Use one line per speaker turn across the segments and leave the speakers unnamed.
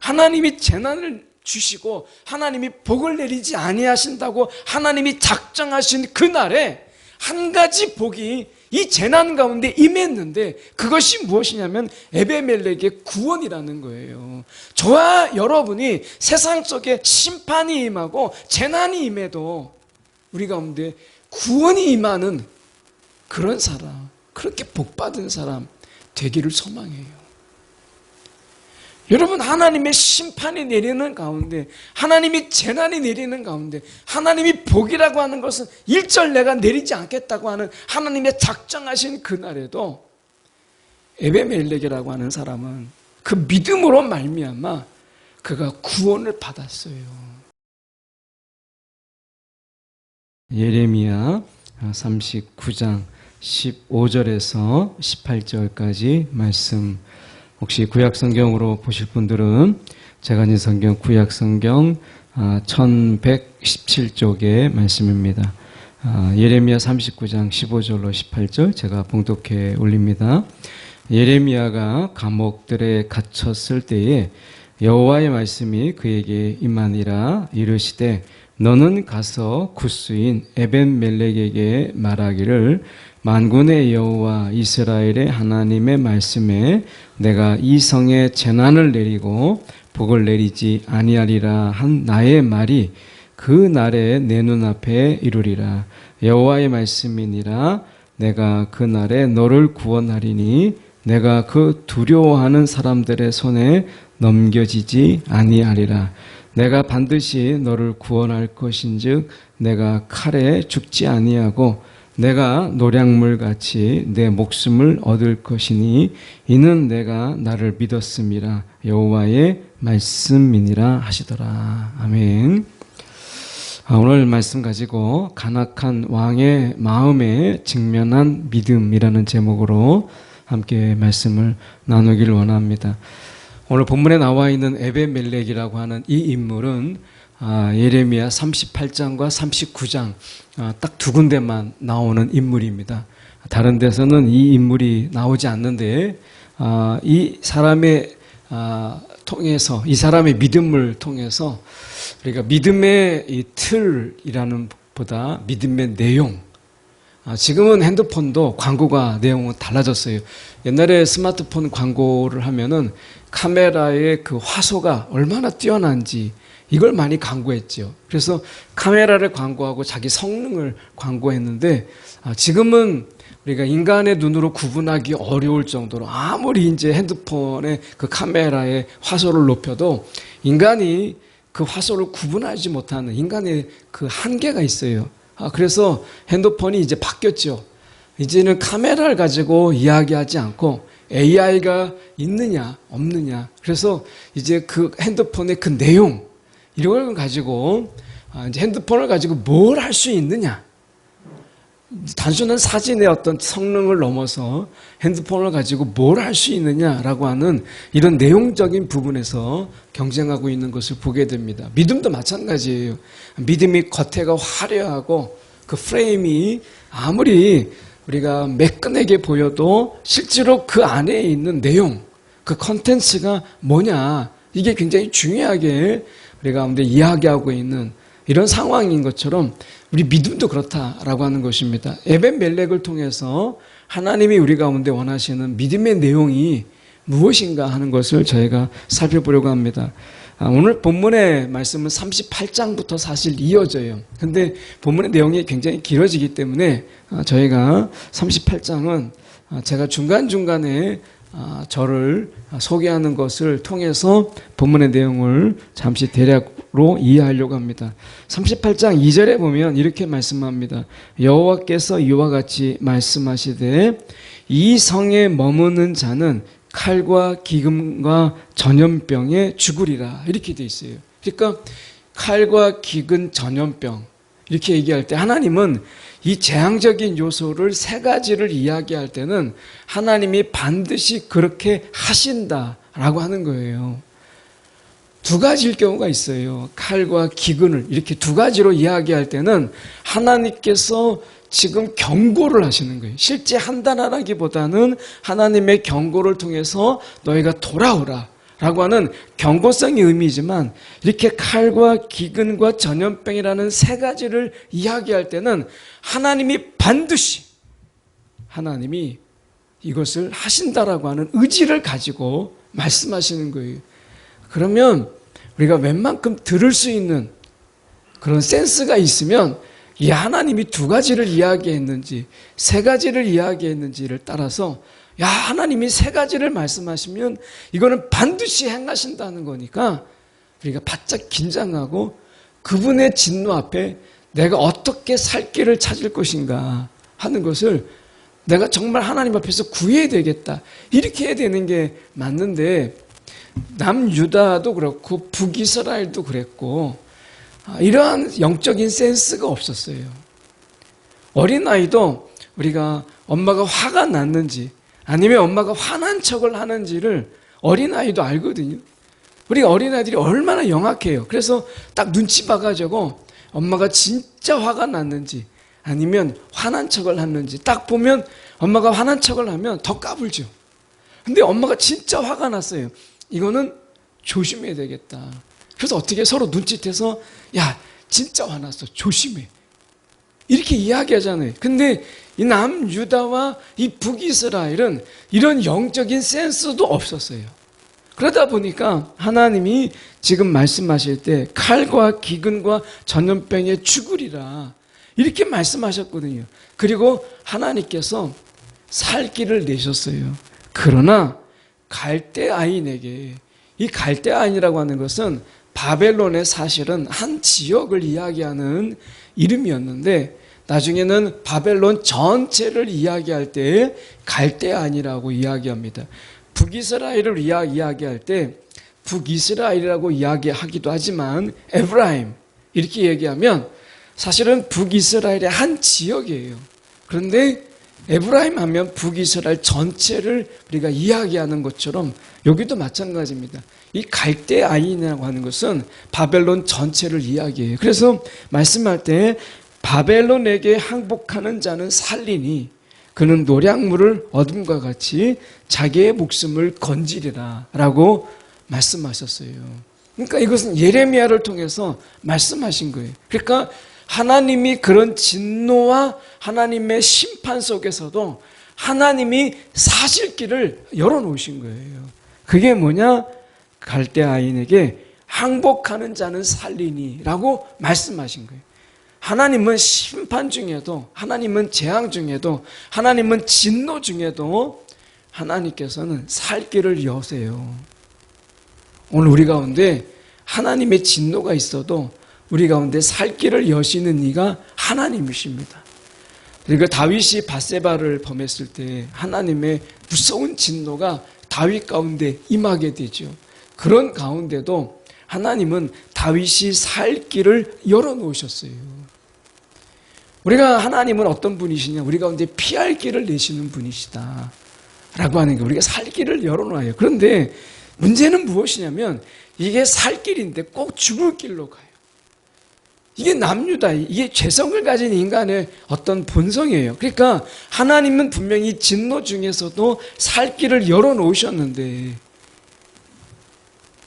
하나님이 재난을 주시고 하나님이 복을 내리지 아니하신다고 하나님이 작정하신 그날에 한 가지 복이 이 재난 가운데 임했는데, 그것이 무엇이냐면 에베멜렉의 구원이라는 거예요. 저와 여러분이 세상 속에 심판이 임하고 재난이 임해도 우리 가운데 구원이 임하는 그런 사람, 그렇게 복받은 사람 되기를 소망해요. 여러분, 하나님의 심판이 내리는 가운데, 하나님이 재난이 내리는 가운데, 하나님이 복이라고 하는 것은 일절 내가 내리지 않겠다고 하는 하나님의 작정하신 그날에도 에베멜렉이라고 하는 사람은 그 믿음으로 말미암아 그가 구원을 받았어요. 예레미야 39장 15절에서 18절까지 말씀, 혹시 구약성경으로 보실 분들은 제가 가진 성경 구약성경 1117쪽의 말씀입니다. 예레미야 39장 15절로 18절 제가 봉독해 올립니다. 예레미야가 감옥들에 갇혔을 때에 여호와의 말씀이 그에게 임하니라. 이르시되 너는 가서 굿수인 에벤멜렉에게 말하기를 만군의 여호와 이스라엘의 하나님의 말씀에 내가 이 성에 재난을 내리고 복을 내리지 아니하리라 한 나의 말이 그 날에 내 눈앞에 이루리라. 여호와의 말씀이니라. 내가 그 날에 너를 구원하리니 내가 그 두려워하는 사람들의 손에 넘겨지지 아니하리라. 내가 반드시 너를 구원할 것인즉 내가 칼에 죽지 아니하고 내가 노량물같이 내 목숨을 얻을 것이니 이는 내가 나를 믿었음이라. 여호와의 말씀이니라 하시더라. 아멘. 오늘 말씀 가지고 간악한 왕의 마음에 직면한 믿음이라는 제목으로 함께 말씀을 나누기를 원합니다. 오늘 본문에 나와 있는 에베멜렉이라고 하는 이 인물은 예레미야 38장과 39장 딱 두 군데만 나오는 인물입니다. 다른 데서는 이 인물이 나오지 않는데 이 사람의 통해서, 이 사람의 믿음을 통해서 우리가 믿음의 이 틀이라는 보다 믿음의 내용, 지금은 핸드폰도 광고가 내용은 달라졌어요. 옛날에 스마트폰 광고를 하면은 카메라의 그 화소가 얼마나 뛰어난지 이걸 많이 광고했죠. 그래서 카메라를 광고하고 자기 성능을 광고했는데 지금은 우리가 인간의 눈으로 구분하기 어려울 정도로 아무리 이제 핸드폰의 그 카메라의 화소를 높여도 인간이 그 화소를 구분하지 못하는 인간의 그 한계가 있어요. 그래서 핸드폰이 이제 바뀌었죠. 이제는 카메라를 가지고 이야기하지 않고 AI가 있느냐 없느냐, 그래서 이제 그 핸드폰의 그 내용 이걸 가지고 이제 핸드폰을 가지고 뭘 할 수 있느냐, 단순한 사진의 어떤 성능을 넘어서 핸드폰을 가지고 뭘 할 수 있느냐라고 하는 이런 내용적인 부분에서 경쟁하고 있는 것을 보게 됩니다. 믿음도 마찬가지예요. 믿음이 겉에가 화려하고 그 프레임이 아무리 우리가 매끈하게 보여도 실제로 그 안에 있는 내용, 그 컨텐츠가 뭐냐, 이게 굉장히 중요하게 우리 가운데 이야기하고 있는 이런 상황인 것처럼 우리 믿음도 그렇다라고 하는 것입니다. 에벤멜렉을 통해서 하나님이 우리 가운데 원하시는 믿음의 내용이 무엇인가 하는 것을 저희가 살펴보려고 합니다. 오늘 본문의 말씀은 38장부터 사실 이어져요. 근데 본문의 내용이 굉장히 길어지기 때문에 저희가 38장은 제가 중간중간에 저를 소개하는 것을 통해서 본문의 내용을 잠시 대략으로 이해하려고 합니다. 38장 2절에 보면 이렇게 말씀합니다. 여호와께서 이와 같이 말씀하시되 이 성에 머무는 자는 칼과 기근과 전염병에 죽으리라, 이렇게 돼 있어요. 그러니까 칼과 기근, 전염병 이렇게 얘기할 때 하나님은 이 재앙적인 요소를 세 가지를 이야기할 때는 하나님이 반드시 그렇게 하신다라고 하는 거예요. 두 가지일 경우가 있어요. 칼과 기근을 이렇게 두 가지로 이야기할 때는 하나님께서 지금 경고를 하시는 거예요. 실제 한다라기보다는 하나님의 경고를 통해서 너희가 돌아오라 라고 하는 경고성의 의미이지만 이렇게 칼과 기근과 전염병이라는 세 가지를 이야기할 때는 하나님이 반드시 하나님이 이것을 하신다라고 하는 의지를 가지고 말씀하시는 거예요. 그러면 우리가 웬만큼 들을 수 있는 그런 센스가 있으면 이 하나님이 두 가지를 이야기했는지 세 가지를 이야기했는지를 따라서 야, 하나님이 세 가지를 말씀하시면 이거는 반드시 행하신다는 거니까 우리가 바짝 긴장하고 그분의 진노 앞에 내가 어떻게 살 길을 찾을 것인가 하는 것을 내가 정말 하나님 앞에서 구해야 되겠다. 이렇게 해야 되는 게 맞는데 남유다도 그렇고 북이스라엘도 그랬고 이러한 영적인 센스가 없었어요. 어린아이도 우리가 엄마가 화가 났는지 아니면 엄마가 화난 척을 하는지를 어린아이도 알거든요. 우리 어린아이들이 얼마나 영악해요. 그래서 딱 눈치 봐가지고 엄마가 진짜 화가 났는지 아니면 화난 척을 했는지 딱 보면 엄마가 화난 척을 하면 더 까불죠. 근데 엄마가 진짜 화가 났어요. 이거는 조심해야 되겠다. 그래서 어떻게 서로 눈짓해서 야, 진짜 화났어. 조심해. 이렇게 이야기하잖아요. 근데 이 남유다와 이 북이스라엘은 이런 영적인 센스도 없었어요. 그러다 보니까 하나님이 지금 말씀하실 때 칼과 기근과 전염병에 죽으리라 이렇게 말씀하셨거든요. 그리고 하나님께서 살 길을 내셨어요. 그러나 갈대아인에게, 이 갈대아인이라고 하는 것은 바벨론의 사실은 한 지역을 이야기하는 이름이었는데 나중에는 바벨론 전체를 이야기할 때 갈대아인이라고 이야기합니다. 북이스라엘을 이야기할 때 북이스라엘이라고 이야기하기도 하지만 에브라임 이렇게 얘기하면 사실은 북이스라엘의 한 지역이에요. 그런데 에브라임 하면 북이스라엘 전체를 우리가 이야기하는 것처럼 여기도 마찬가지입니다. 이 갈대아인이라고 하는 것은 바벨론 전체를 이야기해요. 그래서 말씀할 때 바벨론에게 항복하는 자는 살리니 그는 노략물을 어둠과 같이 자기의 목숨을 건지리라 라고 말씀하셨어요. 그러니까 이것은 예레미야를 통해서 말씀하신 거예요. 그러니까 하나님이 그런 진노와 하나님의 심판 속에서도 하나님이 사실 길을 열어놓으신 거예요. 그게 뭐냐? 갈대아인에게 항복하는 자는 살리니 라고 말씀하신 거예요. 하나님은 심판 중에도, 하나님은 재앙 중에도, 하나님은 진노 중에도 하나님께서는 살 길을 여세요. 오늘 우리 가운데 하나님의 진노가 있어도 우리 가운데 살 길을 여시는 이가 하나님이십니다. 그리고 다윗이 밧세바를 범했을 때 하나님의 무서운 진노가 다윗 가운데 임하게 되죠. 그런 가운데도 하나님은 다윗이 살 길을 열어놓으셨어요. 우리가 하나님은 어떤 분이시냐? 우리 가운데 피할 길을 내시는 분이시다 라고 하는 게 우리가 살 길을 열어놔요. 그런데 문제는 무엇이냐면 이게 살 길인데 꼭 죽을 길로 가요. 이게 남유다, 이게 죄성을 가진 인간의 어떤 본성이에요. 그러니까 하나님은 분명히 진노 중에서도 살 길을 열어놓으셨는데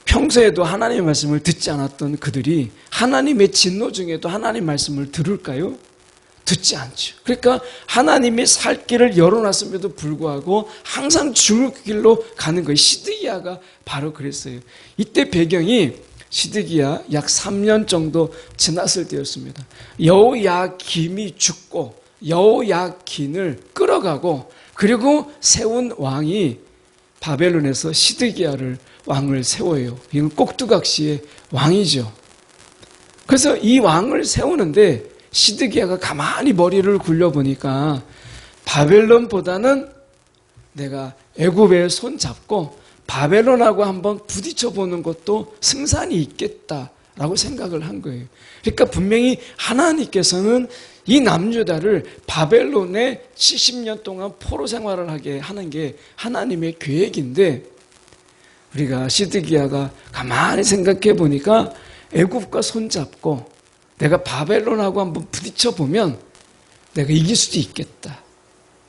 평소에도 하나님의 말씀을 듣지 않았던 그들이 하나님의 진노 중에도 하나님의 말씀을 들을까요? 듣지 않죠. 그러니까 하나님이 살 길을 열어놨음에도 불구하고 항상 죽을 길로 가는 거예요. 시드기야가 바로 그랬어요. 이때 배경이 시드기야 약 3년 정도 지났을 때였습니다. 여호야김이 죽고 여호야긴을 끌어가고 그리고 세운 왕이 바벨론에서 시드기야를 왕을 세워요. 이건 꼭두각시의 왕이죠. 그래서 이 왕을 세우는데 시드기야가 가만히 머리를 굴려보니까 바벨론보다는 내가 애굽에 손 잡고 바벨론하고 한번 부딪혀보는 것도 승산이 있겠다라고 생각을 한 거예요. 그러니까 분명히 하나님께서는 이 남유다를 바벨론에 70년 동안 포로 생활을 하게 하는 게 하나님의 계획인데 우리가 시드기야가 가만히 생각해 보니까 애굽과 손잡고 내가 바벨론하고 한번 부딪혀보면 내가 이길 수도 있겠다.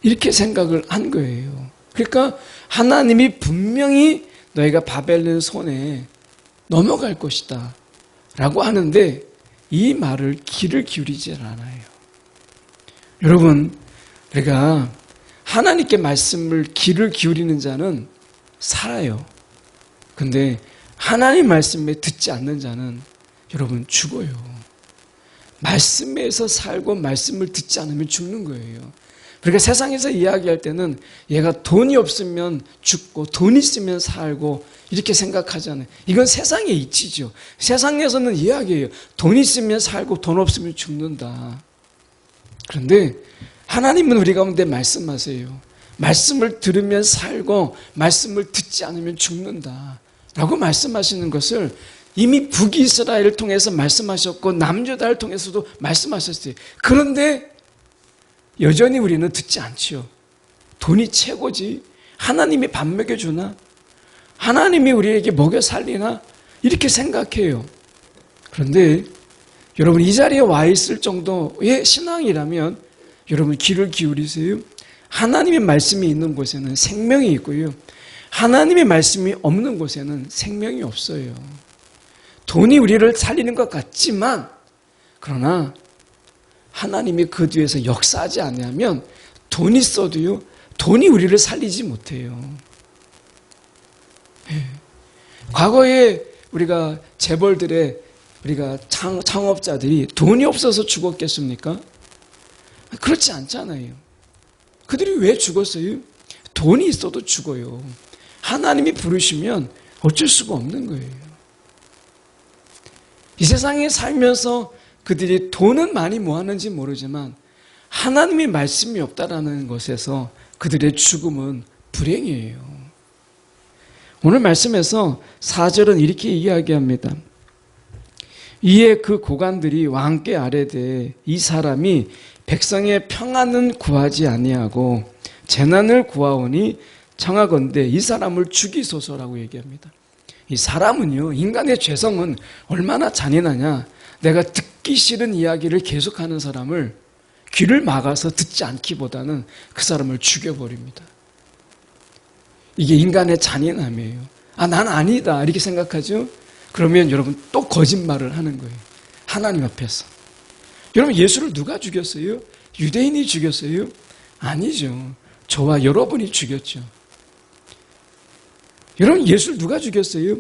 이렇게 생각을 한 거예요. 그러니까 하나님이 분명히 너희가 바벨론 손에 넘어갈 것이다 라고 하는데 이 말을 귀를 기울이지 않아요. 여러분, 우리가 하나님께 말씀을 귀를 기울이는 자는 살아요. 근데 하나님 말씀에 듣지 않는 자는 여러분 죽어요. 말씀에서 살고 말씀을 듣지 않으면 죽는 거예요. 그러니까 세상에서 이야기할 때는 얘가 돈이 없으면 죽고 돈 있으면 살고 이렇게 생각하잖아요. 이건 세상의 이치죠. 세상에서는 이야기해요. 돈 있으면 살고 돈 없으면 죽는다. 그런데 하나님은 우리 가운데 말씀하세요. 말씀을 들으면 살고 말씀을 듣지 않으면 죽는다 라고 말씀하시는 것을 이미 북이스라엘을 통해서 말씀하셨고 남유다를 통해서도 말씀하셨어요. 그런데 여전히 우리는 듣지 않지요. 돈이 최고지. 하나님이 밥 먹여주나? 하나님이 우리에게 먹여 살리나? 이렇게 생각해요. 그런데 여러분 이 자리에 와 있을 정도의 신앙이라면 여러분 귀를 기울이세요. 하나님의 말씀이 있는 곳에는 생명이 있고요. 하나님의 말씀이 없는 곳에는 생명이 없어요. 돈이 우리를 살리는 것 같지만 그러나 하나님이 그 뒤에서 역사하지 않으면 돈이 있어도요. 돈이 우리를 살리지 못해요. 과거에 우리가 재벌들의 우리가 창업자들이 돈이 없어서 죽었겠습니까? 그렇지 않잖아요. 그들이 왜 죽었어요? 돈이 있어도 죽어요. 하나님이 부르시면 어쩔 수가 없는 거예요. 이 세상에 살면서 그들이 돈은 많이 모았는지 모르지만 하나님의 말씀이 없다라는 것에서 그들의 죽음은 불행이에요. 오늘 말씀에서 4절은 이렇게 이야기합니다. 이에 그 고관들이 왕께 아뢰되 이 사람이 백성의 평안은 구하지 아니하고 재난을 구하오니 청하건대 이 사람을 죽이소서라고 얘기합니다. 이 사람은요, 인간의 죄성은 얼마나 잔인하냐. 내가 듣기 싫은 이야기를 계속하는 사람을 귀를 막아서 듣지 않기보다는 그 사람을 죽여버립니다. 이게 인간의 잔인함이에요. 아, 난 아니다 이렇게 생각하죠. 그러면 여러분 또 거짓말을 하는 거예요. 하나님 앞에서. 여러분 예수를 누가 죽였어요? 유대인이 죽였어요? 아니죠. 저와 여러분이 죽였죠. 여러분 예수를 누가 죽였어요?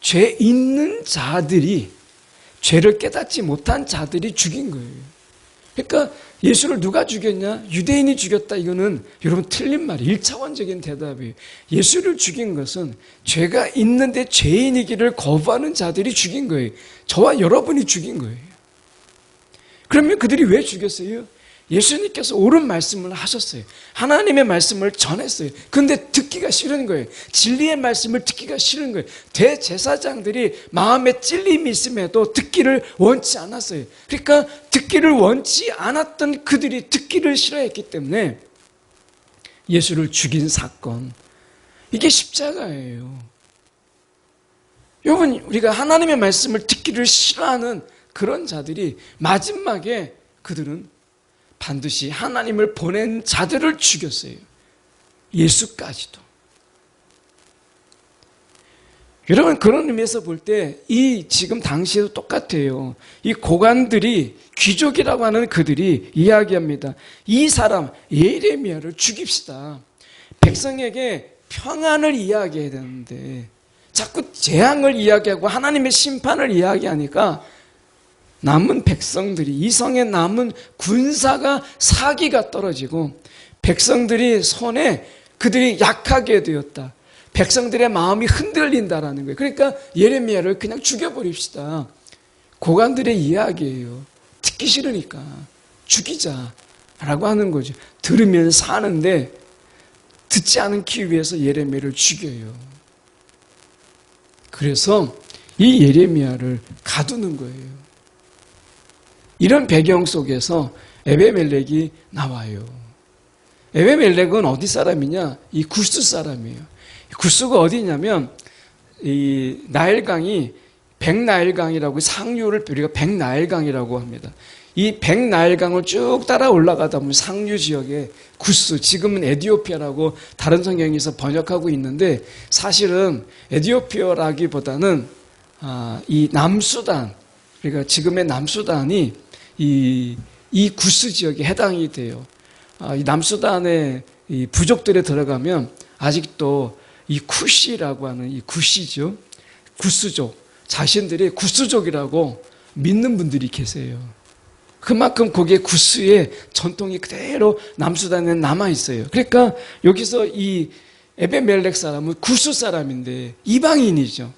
죄 있는 자들이, 죄를 깨닫지 못한 자들이 죽인 거예요. 그러니까 예수를 누가 죽였냐? 유대인이 죽였다. 이거는 여러분 틀린 말이에요. 1차원적인 대답이에요. 예수를 죽인 것은 죄가 있는데 죄인이기를 거부하는 자들이 죽인 거예요. 저와 여러분이 죽인 거예요. 그러면 그들이 왜 죽였어요? 예수님께서 옳은 말씀을 하셨어요. 하나님의 말씀을 전했어요. 그런데 듣기가 싫은 거예요. 진리의 말씀을 듣기가 싫은 거예요. 대제사장들이 마음에 찔림이 있음에도 듣기를 원치 않았어요. 그러니까 듣기를 원치 않았던 그들이 듣기를 싫어했기 때문에 예수를 죽인 사건, 이게 십자가예요. 여러분, 우리가 하나님의 말씀을 듣기를 싫어하는 그런 자들이 마지막에 그들은 반드시 하나님을 보낸 자들을 죽였어요. 예수까지도. 여러분 그런 의미에서 볼 때 이 지금 당시에도 똑같아요. 이 고관들이, 귀족이라고 하는 그들이 이야기합니다. 이 사람 예레미야를 죽입시다. 백성에게 평안을 이야기해야 되는데 자꾸 재앙을 이야기하고 하나님의 심판을 이야기하니까 남은 백성들이, 이성에 남은 군사가 사기가 떨어지고 백성들이 손에 그들이 약하게 되었다. 백성들의 마음이 흔들린다라는 거예요. 그러니까 예레미야를 그냥 죽여버립시다. 고관들의 이야기예요. 듣기 싫으니까 죽이자라고 하는 거죠. 들으면 사는데 듣지 않기 위해서 예레미야를 죽여요. 그래서 이 예레미야를 가두는 거예요. 이런 배경 속에서 에베멜렉이 나와요. 에베멜렉은 어디 사람이냐? 이 구스 사람이에요. 구스가 어디냐면 이 나일강이 백나일강이라고, 상류를 우리가 백나일강이라고 합니다. 이 백나일강을 쭉 따라 올라가다 보면 상류 지역에 구스, 지금은 에티오피아라고 다른 성경에서 번역하고 있는데 사실은 에티오피아라기보다는 이 남수단, 그러니까 지금의 남수단이 이 구스 지역에 해당이 돼요. 이 남수단의 이 부족들에 들어가면 아직도 이 쿠시라고 하는 이 구시죠. 구스족, 자신들이 구스족이라고 믿는 분들이 계세요. 그만큼 거기에 구스의 전통이 그대로 남수단에 남아 있어요. 그러니까 여기서 이 에베멜렉 사람은 구스 사람인데 이방인이죠.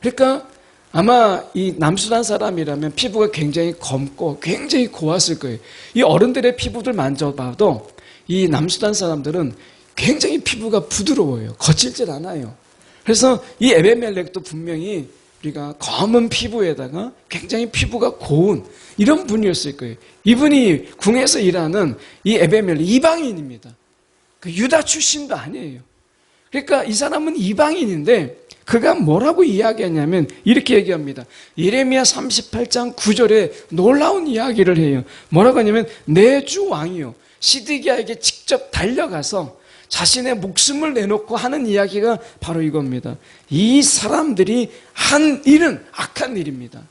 그러니까 아마 이 남수단 사람이라면 피부가 굉장히 검고 굉장히 고왔을 거예요. 이 어른들의 피부들 만져봐도 이 남수단 사람들은 굉장히 피부가 부드러워요. 거칠질 않아요. 그래서 이 에베멜렉도 분명히 우리가 검은 피부에다가 굉장히 피부가 고운 이런 분이었을 거예요. 이분이 궁에서 일하는 이 에베멜렉 이방인입니다. 그 유다 출신도 아니에요. 그러니까 이 사람은 이방인인데 그가 뭐라고 이야기하냐면 이렇게 얘기합니다. 예레미야 38장 9절에 놀라운 이야기를 해요. 뭐라고 하냐면 내 주 왕이요 시드기야에게 직접 달려가서 자신의 목숨을 내놓고 하는 이야기가 바로 이겁니다. 이 사람들이 한 일은 악한 일입니다.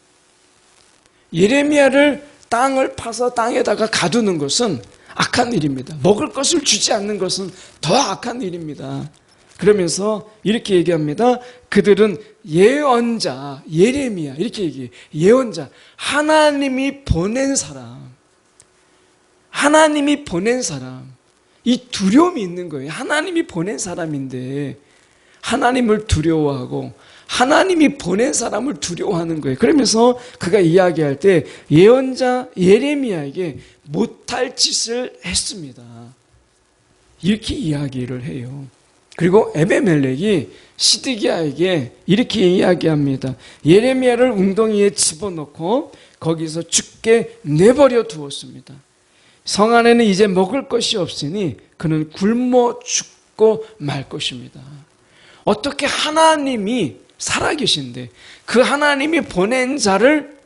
예레미야를 땅을 파서 땅에다가 가두는 것은 악한 일입니다. 먹을 것을 주지 않는 것은 더 악한 일입니다. 그러면서 이렇게 얘기합니다. 그들은 예언자, 예레미야 이렇게 얘기해요. 예언자, 하나님이 보낸 사람, 하나님이 보낸 사람, 이 두려움이 있는 거예요. 하나님이 보낸 사람인데 하나님을 두려워하고 하나님이 보낸 사람을 두려워하는 거예요. 그러면서 그가 이야기할 때 예언자 예레미야에게 못할 짓을 했습니다. 이렇게 이야기를 해요. 그리고 에베멜렉이 시드기야에게 이렇게 이야기합니다. 예레미야를 웅덩이에 집어넣고 거기서 죽게 내버려 두었습니다. 성 안에는 이제 먹을 것이 없으니 그는 굶어 죽고 말 것입니다. 어떻게 하나님이 살아계신데 그 하나님이 보낸 자를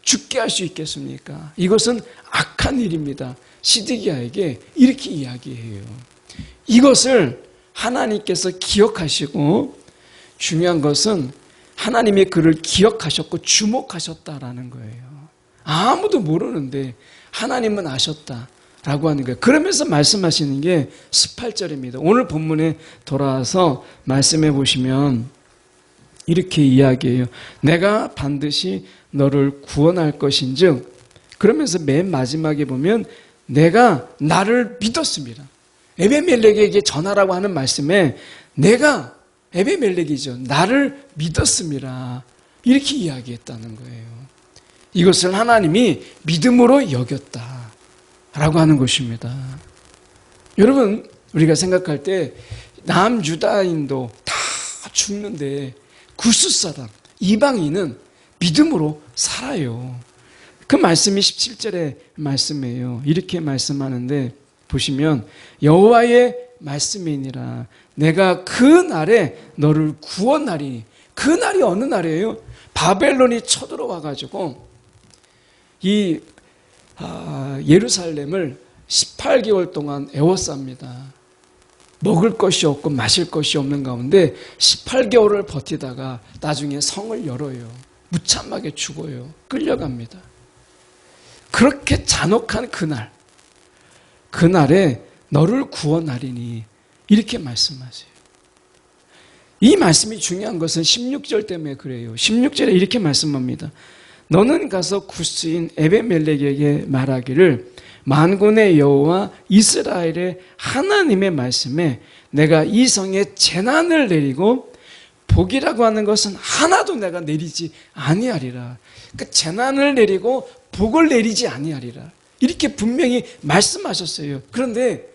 죽게 할 수 있겠습니까? 이것은 악한 일입니다. 시드기야에게 이렇게 이야기해요. 이것을 하나님께서 기억하시고 중요한 것은 하나님이 그를 기억하셨고 주목하셨다라는 거예요. 아무도 모르는데 하나님은 아셨다라고 하는 거예요. 그러면서 말씀하시는 게 18절입니다. 오늘 본문에 돌아와서 말씀해 보시면 이렇게 이야기해요. 내가 반드시 너를 구원할 것인즉, 그러면서 맨 마지막에 보면 내가 나를 믿었습니다. 에베멜렉에게 전하라고 하는 말씀에 내가 에베멜렉이죠. 나를 믿었습니다. 이렇게 이야기했다는 거예요. 이것을 하나님이 믿음으로 여겼다라고 하는 것입니다. 여러분, 우리가 생각할 때 남유다인도 다 죽는데 구스 사람, 이방인은 믿음으로 살아요. 그 말씀이 17절의 말씀이에요. 이렇게 말씀하는데 보시면 여호와의 말씀이니라 내가 그 날에 너를 구원하리니, 그 날이 어느 날이에요? 바벨론이 쳐들어와 가지고 이 예루살렘을 18개월 동안 에워쌉니다. 먹을 것이 없고 마실 것이 없는 가운데 18개월을 버티다가 나중에 성을 열어요. 무참하게 죽어요. 끌려갑니다. 그렇게 잔혹한 그날, 그날에 너를 구원하리니 이렇게 말씀하세요. 이 말씀이 중요한 것은 16절 때문에 그래요. 16절에 이렇게 말씀합니다. 너는 가서 구스인 에베멜렉에게 말하기를 만군의 여호와 이스라엘의 하나님의 말씀에 내가 이 성에 재난을 내리고 복이라고 하는 것은 하나도 내가 내리지 아니하리라. 그 재난을 내리고 복을 내리지 아니하리라. 이렇게 분명히 말씀하셨어요. 그런데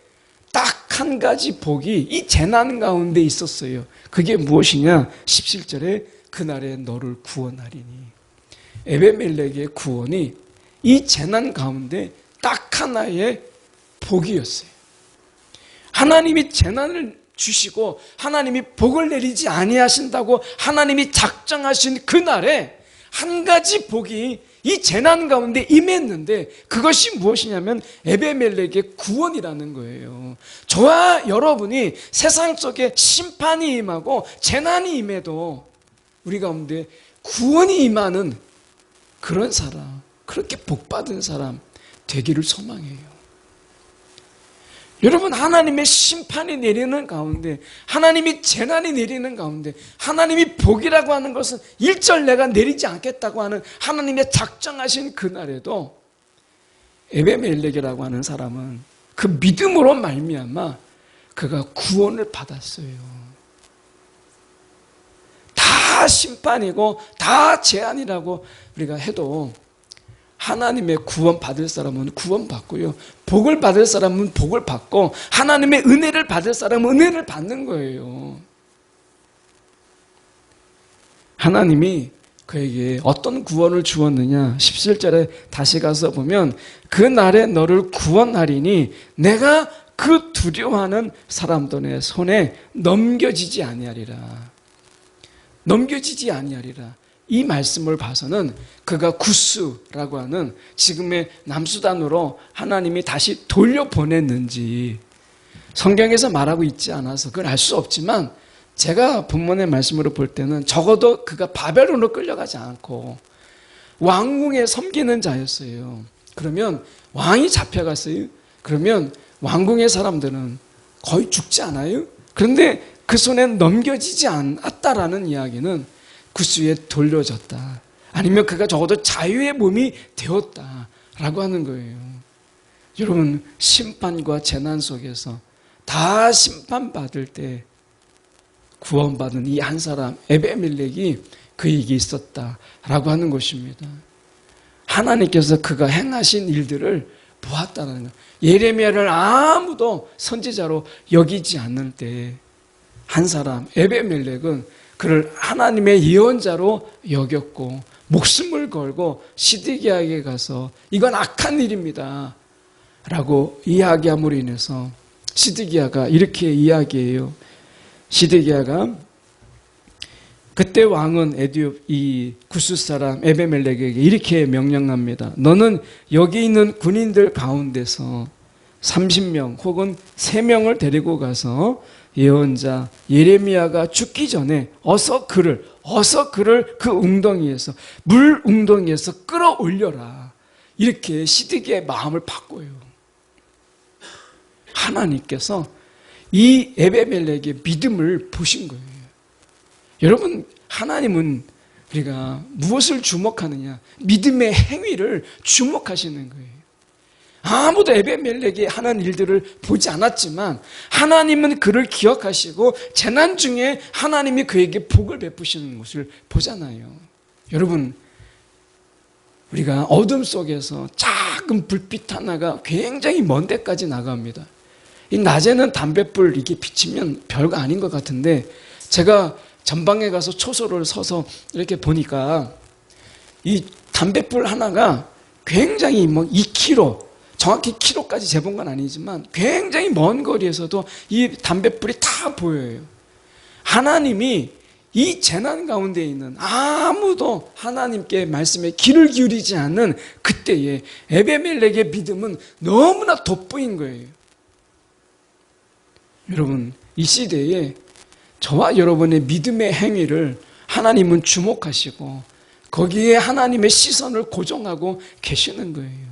딱 한 가지 복이 이 재난 가운데 있었어요. 그게 무엇이냐? 17절에 그날에 너를 구원하리니. 에베멜렉의 구원이 이 재난 가운데 딱 하나의 복이었어요. 하나님이 재난을 주시고 하나님이 복을 내리지 아니하신다고 하나님이 작정하신 그날에 한 가지 복이 이 재난 가운데 임했는데 그것이 무엇이냐면 에베멜렉의 구원이라는 거예요. 저와 여러분이 세상 속에 심판이 임하고 재난이 임해도 우리 가운데 구원이 임하는 그런 사람, 그렇게 복받은 사람 되기를 소망해요. 여러분, 하나님의 심판이 내리는 가운데, 하나님이 재난이 내리는 가운데, 하나님이 복이라고 하는 것은 일절 내가 내리지 않겠다고 하는 하나님의 작정하신 그날에도 에베멜렉이라고 하는 사람은 그 믿음으로 말미암아 그가 구원을 받았어요. 다 심판이고 다 재앙이라고 우리가 해도 하나님의 구원 받을 사람은 구원 받고요, 복을 받을 사람은 복을 받고, 하나님의 은혜를 받을 사람은 은혜를 받는 거예요. 하나님이 그에게 어떤 구원을 주었느냐, 17절에 다시 가서 보면 그 날에 너를 구원하리니 내가 그 두려워하는 사람들의 손에 넘겨지지 아니하리라. 넘겨지지 아니하리라. 이 말씀을 봐서는 그가 구스라고 하는 지금의 남수단으로 하나님이 다시 돌려보냈는지 성경에서 말하고 있지 않아서 그걸 알 수 없지만, 제가 본문의 말씀으로 볼 때는 적어도 그가 바벨론으로 끌려가지 않고 왕궁에 섬기는 자였어요. 그러면 왕이 잡혀갔어요. 그러면 왕궁의 사람들은 거의 죽지 않아요? 그런데 그 손에 넘겨지지 않았다라는 이야기는 구스에 돌려졌다, 아니면 그가 적어도 자유의 몸이 되었다라고 하는 거예요. 여러분, 심판과 재난 속에서 다 심판받을 때 구원받은 이 한 사람 에베멜렉이 그에게 있었다라고 하는 것입니다. 하나님께서 그가 행하신 일들을 보았다는 거예요. 예레미야를 아무도 선지자로 여기지 않을 때 한 사람 에베멜렉은 그를 하나님의 예언자로 여겼고 목숨을 걸고 시드기야에게 가서 이건 악한 일입니다 라고 이야기함으로 인해서 시드기야가 이렇게 이야기해요. 시드기야가 그때 왕은 에디옵 이 구스 사람 에베멜렉에게 이렇게 명령합니다. 너는 여기 있는 군인들 가운데서 30명 혹은 3명을 데리고 가서 예언자 예레미야가 죽기 전에 어서 그를 그 웅덩이에서, 물 웅덩이에서 끌어올려라. 이렇게 시드기야의 마음을 바꿔요. 하나님께서 이 에베멜렉의 믿음을 보신 거예요. 여러분, 하나님은 우리가 무엇을 주목하느냐? 믿음의 행위를 주목하시는 거예요. 아무도 에베멜렉이 하는 일들을 보지 않았지만 하나님은 그를 기억하시고 재난 중에 하나님이 그에게 복을 베푸시는 것을 보잖아요. 여러분, 우리가 어둠 속에서 작은 불빛 하나가 굉장히 먼 데까지 나갑니다. 이 낮에는 담뱃불 이게 비치면 별거 아닌 것 같은데, 제가 전방에 가서 초소를 서서 이렇게 보니까 이 담뱃불 하나가 굉장히 2km, 정확히 키로까지 재본 건 아니지만 굉장히 먼 거리에서도 이 담뱃불이 다 보여요. 하나님이 이 재난 가운데 있는 아무도 하나님께 말씀에 귀를 기울이지 않는 그때에 에베멜렉의 믿음은 너무나 돋보인 거예요. 여러분, 이 시대에 저와 여러분의 믿음의 행위를 하나님은 주목하시고 거기에 하나님의 시선을 고정하고 계시는 거예요.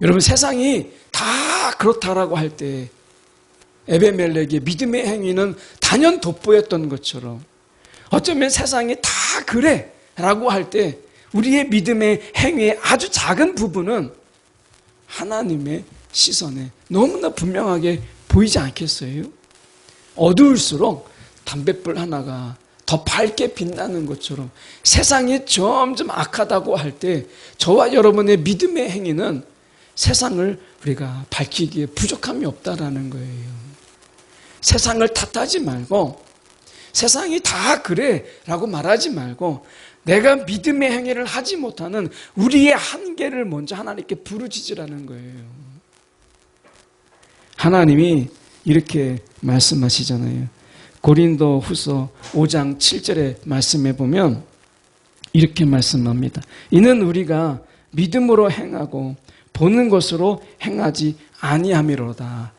여러분, 세상이 다 그렇다라고 할 때 에베멜렉의 믿음의 행위는 단연 돋보였던 것처럼, 어쩌면 세상이 다 그래 라고 할 때 우리의 믿음의 행위의 아주 작은 부분은 하나님의 시선에 너무나 분명하게 보이지 않겠어요? 어두울수록 담뱃불 하나가 더 밝게 빛나는 것처럼 세상이 점점 악하다고 할 때 저와 여러분의 믿음의 행위는 세상을 우리가 밝히기에 부족함이 없다라는 거예요. 세상을 탓하지 말고, 세상이 다 그래 라고 말하지 말고, 내가 믿음의 행위를 하지 못하는 우리의 한계를 먼저 하나님께 부르짖으라는 거예요. 하나님이 이렇게 말씀하시잖아요. 고린도 후서 5장 7절에 말씀해 보면 이렇게 말씀합니다. 이는 우리가 믿음으로 행하고 보는 것으로 행하지 아니함이로다.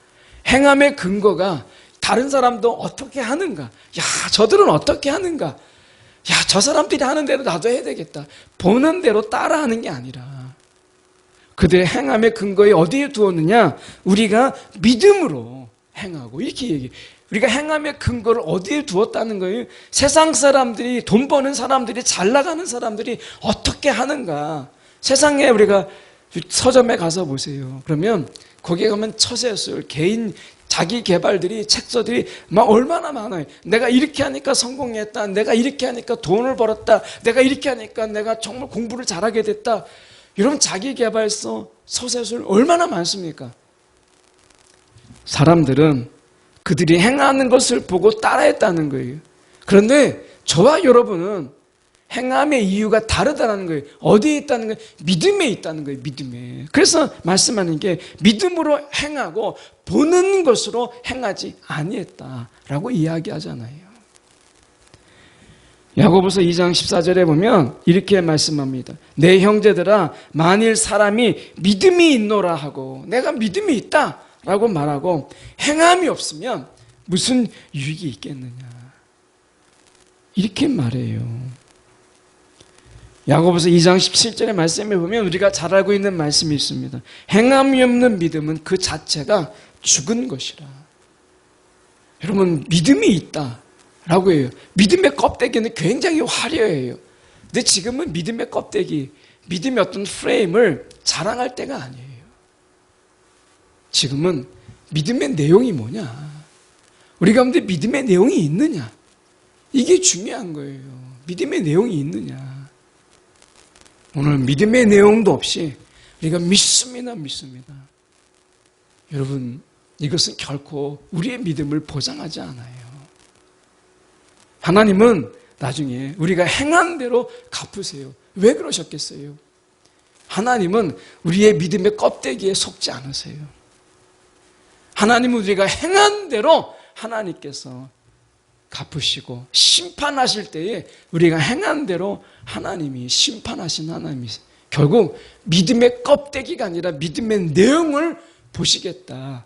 행함의 근거가 다른 사람도 어떻게 하는가? 야, 저들은 어떻게 하는가? 야, 저 사람들이 하는 대로 나도 해야 되겠다. 보는 대로 따라하는 게 아니라 그들의 행함의 근거에 어디에 두었느냐? 우리가 믿음으로 행하고 이렇게 얘기해. 우리가 행함의 근거를 어디에 두었다는 거예요? 세상 사람들이, 돈 버는 사람들이, 잘 나가는 사람들이 어떻게 하는가? 세상에 우리가 서점에 가서 보세요. 그러면 거기에 가면 처세술, 개인 자기 개발들이, 책서들이 막 얼마나 많아요. 내가 이렇게 하니까 성공했다. 내가 이렇게 하니까 돈을 벌었다. 내가 이렇게 하니까 내가 정말 공부를 잘하게 됐다. 여러분, 자기 개발서, 서세술 얼마나 많습니까? 사람들은 그들이 행하는 것을 보고 따라했다는 거예요. 그런데 저와 여러분은 행함의 이유가 다르다는 거예요. 어디에 있다는 거예요? 믿음에 있다는 거예요. 믿음에. 그래서 말씀하는 게 믿음으로 행하고 보는 것으로 행하지 아니했다라고 이야기하잖아요. 야고보서 2장 14절에 보면 이렇게 말씀합니다. 내 형제들아, 만일 사람이 믿음이 있노라 하고, 내가 믿음이 있다 라고 말하고 행함이 없으면 무슨 유익이 있겠느냐, 이렇게 말해요. 야고보서 2장 17절의 말씀에 보면 우리가 잘 알고 있는 말씀이 있습니다. 행함이 없는 믿음은 그 자체가 죽은 것이라. 여러분, 믿음이 있다라고 해요. 믿음의 껍데기는 굉장히 화려해요. 근데 지금은 믿음의 껍데기, 믿음의 어떤 프레임을 자랑할 때가 아니에요. 지금은 믿음의 내용이 뭐냐, 우리 가운데 믿음의 내용이 있느냐, 이게 중요한 거예요. 믿음의 내용이 있느냐. 오늘 믿음의 내용도 없이 우리가 믿습니다. 여러분, 이것은 결코 우리의 믿음을 보장하지 않아요. 하나님은 나중에 우리가 행한 대로 갚으세요. 왜 그러셨겠어요? 하나님은 우리의 믿음의 껍데기에 속지 않으세요. 하나님은 우리가 행한 대로 하나님께서 갚으시고 심판하실 때에 우리가 행한 대로 하나님이 심판하신 하나님이세요. 결국 믿음의 껍데기가 아니라 믿음의 내용을 보시겠다라고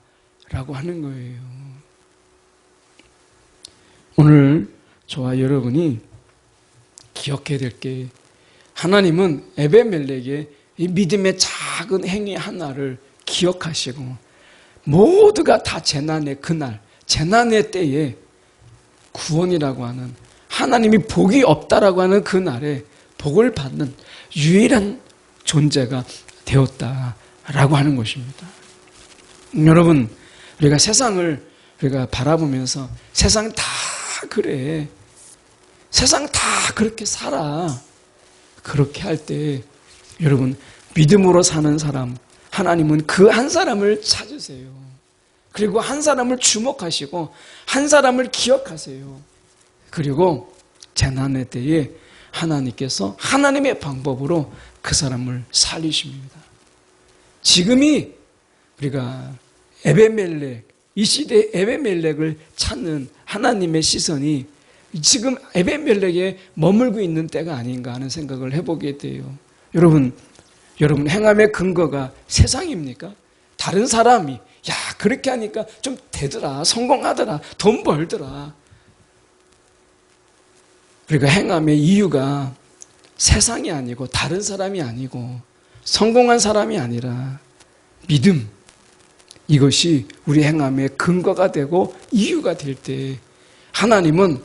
하는 거예요. 오늘 저와 여러분이 기억해야 될 게, 하나님은 에베멜렉의 이 믿음의 작은 행위 하나를 기억하시고 모두가 다 재난의 그날, 재난의 때에 구원이라고 하는, 하나님이 복이 없다라고 하는 그 날에 복을 받는 유일한 존재가 되었다라고 하는 것입니다. 여러분, 우리가 세상을 우리가 바라보면서 세상 다 그래, 세상 다 그렇게 살아, 그렇게 할 때 여러분, 믿음으로 사는 사람, 하나님은 그 한 사람을 찾으세요. 그리고 한 사람을 주목하시고 한 사람을 기억하세요. 그리고 재난의 때에 하나님께서 하나님의 방법으로 그 사람을 살리십니다. 지금이 우리가 에베멜렉, 이 시대의 에베멜렉을 찾는 하나님의 시선이 지금 에베멜렉에 머물고 있는 때가 아닌가 하는 생각을 해보게 돼요. 여러분 행함의 근거가 세상입니까? 다른 사람이 야, 그렇게 하니까 좀 되더라, 성공하더라, 돈 벌더라. 우리가 행함의 이유가 세상이 아니고 다른 사람이 아니고 성공한 사람이 아니라 믿음, 이것이 우리 행함의 근거가 되고 이유가 될 때 하나님은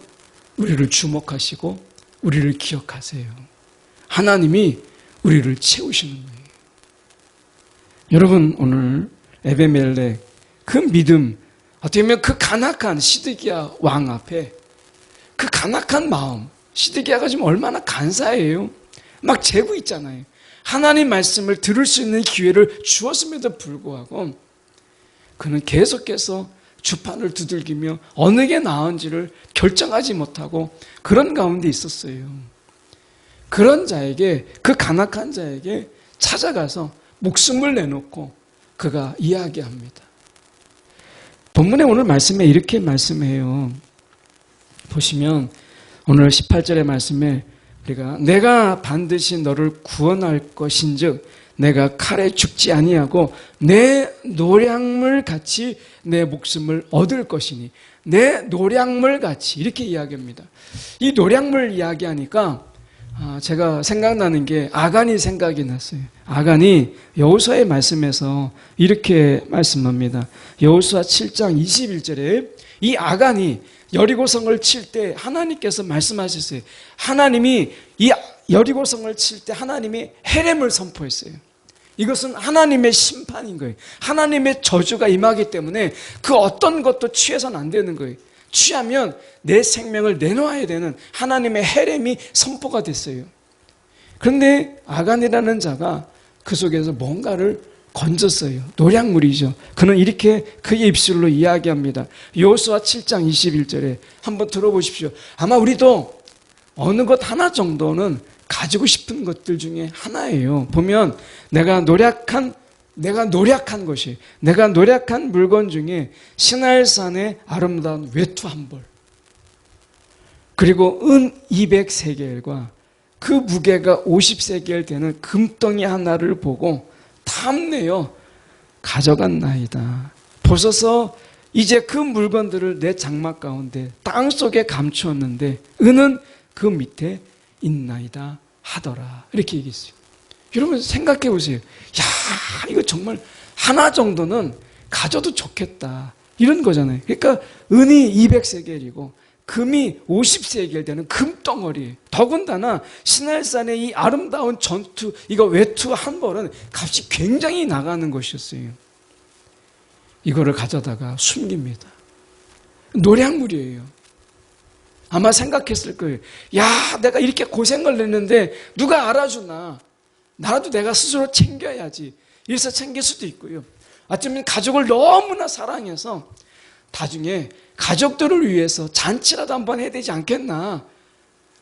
우리를 주목하시고 우리를 기억하세요. 하나님이 우리를 채우시는 거예요. 여러분, 오늘 에베멜렉, 그 믿음, 어떻게 보면 그 간악한 시드기야 왕 앞에 그 간악한 마음, 시드기야가 지금 얼마나 간사해요. 막 재고 있잖아요. 하나님 말씀을 들을 수 있는 기회를 주었음에도 불구하고 그는 계속해서 주판을 두들기며 어느 게 나은지를 결정하지 못하고 그런 가운데 있었어요. 그런 자에게, 그 간악한 자에게 찾아가서 목숨을 내놓고 그가 이야기합니다. 본문의 오늘 말씀에 이렇게 말씀해요. 보시면 오늘 18절의 말씀에 우리가 내가 반드시 너를 구원할 것인즉 내가 칼에 죽지 아니하고 내 노량물 같이 내 목숨을 얻을 것이니, 내 노량물 같이 이렇게 이야기합니다. 이 노량물 이야기하니까 제가 생각나는 게 아간이 생각이 났어요. 아간이 여호수아의 말씀에서 이렇게 말씀합니다. 여호수아 7장 21절에 이 아간이 여리고성을 칠 때 하나님께서 말씀하셨어요. 하나님이 이 여리고성을 칠 때 하나님이 헤렘을 선포했어요. 이것은 하나님의 심판인 거예요. 하나님의 저주가 임하기 때문에 그 어떤 것도 취해서는 안 되는 거예요. 취하면 내 생명을 내놓아야 되는 하나님의 헤렘이 선포가 됐어요. 그런데 아간이라는 자가 그 속에서 뭔가를 건졌어요. 노량물이죠. 그는 이렇게 그의 입술로 이야기합니다. 여호수아 7장 21절에 한번 들어보십시오. 아마 우리도 어느 것 하나 정도는 가지고 싶은 것들 중에 하나예요. 보면 내가 노력한 것이, 내가 노력한 물건 중에 시날산의 아름다운 외투 한 벌, 그리고 은 200세겔과 그 무게가 50세겔 되는 금덩이 하나를 보고 탐내어 가져갔나이다. 보소서 이제 그 물건들을 내 장막 가운데 땅속에 감추었는데 은은 그 밑에 있나이다 하더라. 이렇게 얘기했어요. 여러분 생각해 보세요. 야, 이거 정말 하나 정도는 가져도 좋겠다. 이런 거잖아요. 그러니까 은이 200세겔이고 금이 50세겔 되는 금덩어리. 더군다나 시날산의 이 아름다운 전투, 이거 외투 한 벌은 값이 굉장히 나가는 것이었어요. 이거를 가져다가 숨깁니다. 노량물이에요. 아마 생각했을 거예요. 야, 내가 이렇게 고생을 했는데 누가 알아주나? 나라도 내가 스스로 챙겨야지. 이래서 챙길 수도 있고요. 어쩌면 가족을 너무나 사랑해서 나중에 가족들을 위해서 잔치라도 한번 해야 되지 않겠나.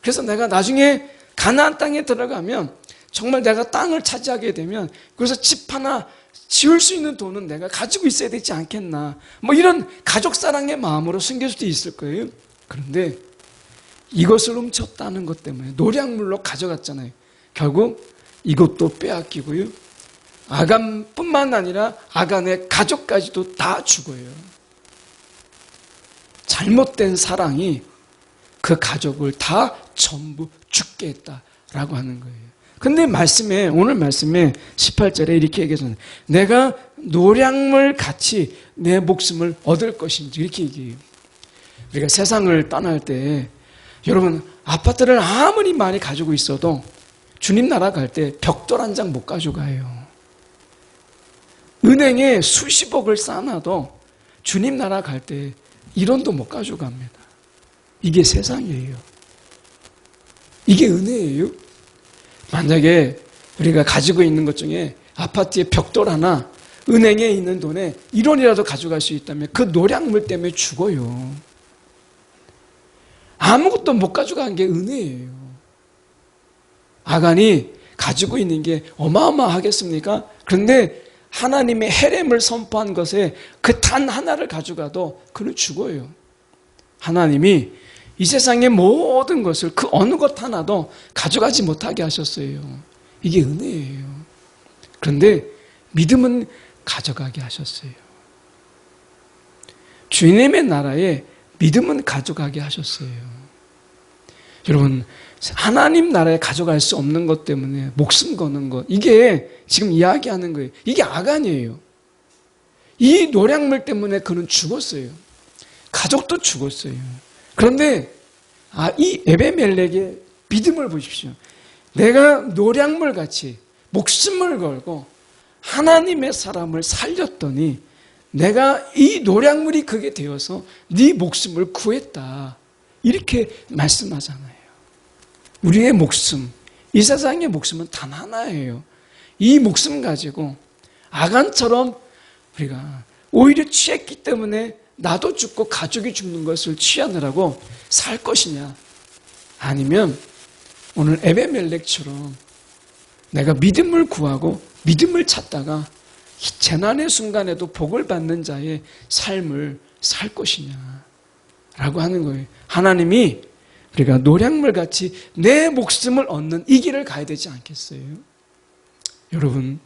그래서 내가 나중에 가나안 땅에 들어가면 정말 내가 땅을 차지하게 되면 그래서 집 하나 지을 수 있는 돈은 내가 가지고 있어야 되지 않겠나. 뭐 이런 가족 사랑의 마음으로 숨길 수도 있을 거예요. 그런데 이것을 훔쳤다는 것 때문에 노량물로 가져갔잖아요. 결국 이것도 빼앗기고요. 아간뿐만 아니라 아간의 가족까지도 다 죽어요. 잘못된 사랑이 그 가족을 다 전부 죽게 했다라고 하는 거예요. 근데 오늘 말씀에 18절에 이렇게 얘기하잖아요. 내가 노량물 같이 내 목숨을 얻을 것인지 이렇게 얘기해요. 우리가 세상을 떠날 때 여러분 아파트를 아무리 많이 가지고 있어도 주님 나라 갈 때 벽돌 한 장 못 가져가요. 은행에 수십억을 쌓아놔도 주님 나라 갈 때 1원도 못 가져갑니다. 이게 세상이에요. 이게 은혜예요. 만약에 우리가 가지고 있는 것 중에 아파트에 벽돌 하나, 은행에 있는 돈에 1원이라도 가져갈 수 있다면 그 노량물 때문에 죽어요. 아무것도 못 가져간 게 은혜예요. 아간이 가지고 있는 게 어마어마하겠습니까? 그런데 하나님의 헤렘을 선포한 것에 그 단 하나를 가져가도 그는 죽어요. 하나님이 이 세상의 모든 것을 그 어느 것 하나도 가져가지 못하게 하셨어요. 이게 은혜예요. 그런데 믿음은 가져가게 하셨어요. 주님의 나라에 믿음은 가져가게 하셨어요. 여러분 하나님 나라에 가져갈 수 없는 것 때문에 목숨 거는 것, 이게 지금 이야기하는 거예요. 이게 아간이에요. 이 노량물 때문에 그는 죽었어요. 가족도 죽었어요. 그런데 이 에베멜렉의 믿음을 보십시오. 내가 노량물 같이 목숨을 걸고 하나님의 사람을 살렸더니 내가 이 노량물이 그게 되어서 네 목숨을 구했다. 이렇게 말씀하잖아요. 우리의 목숨, 이 세상의 목숨은 단 하나예요. 이 목숨 가지고 아간처럼 우리가 오히려 취했기 때문에 나도 죽고 가족이 죽는 것을 취하느라고 살 것이냐, 아니면 오늘 에베멜렉처럼 내가 믿음을 구하고 믿음을 찾다가 재난의 순간에도 복을 받는 자의 삶을 살 것이냐 라고 하는 거예요. 하나님이
우리가 노량물같이 내 목숨을 얻는 이 길을 가야 되지 않겠어요? 여러분,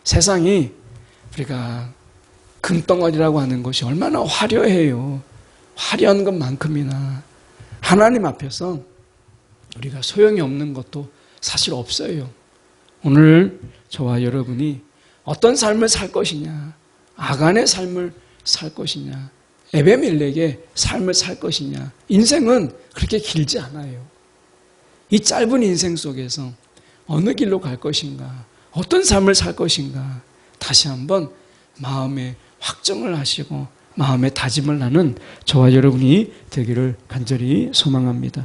세상이 우리가 금덩어리라고 하는 것이 얼마나 화려해요. 화려한 것만큼이나 하나님 앞에서 우리가 소용이 없는 것도 사실 없어요. 오늘 저와 여러분이 어떤 삶을 살 것이냐, 아간의 삶을 살 것이냐, 에베멜렉의 삶을 살 것이냐, 인생은 그렇게 길지 않아요. 이 짧은 인생 속에서 어느 길로 갈 것인가, 어떤 삶을 살 것인가, 다시 한번 마음에 확정을 하시고 마음에 다짐을 하는 저와 여러분이 되기를 간절히 소망합니다.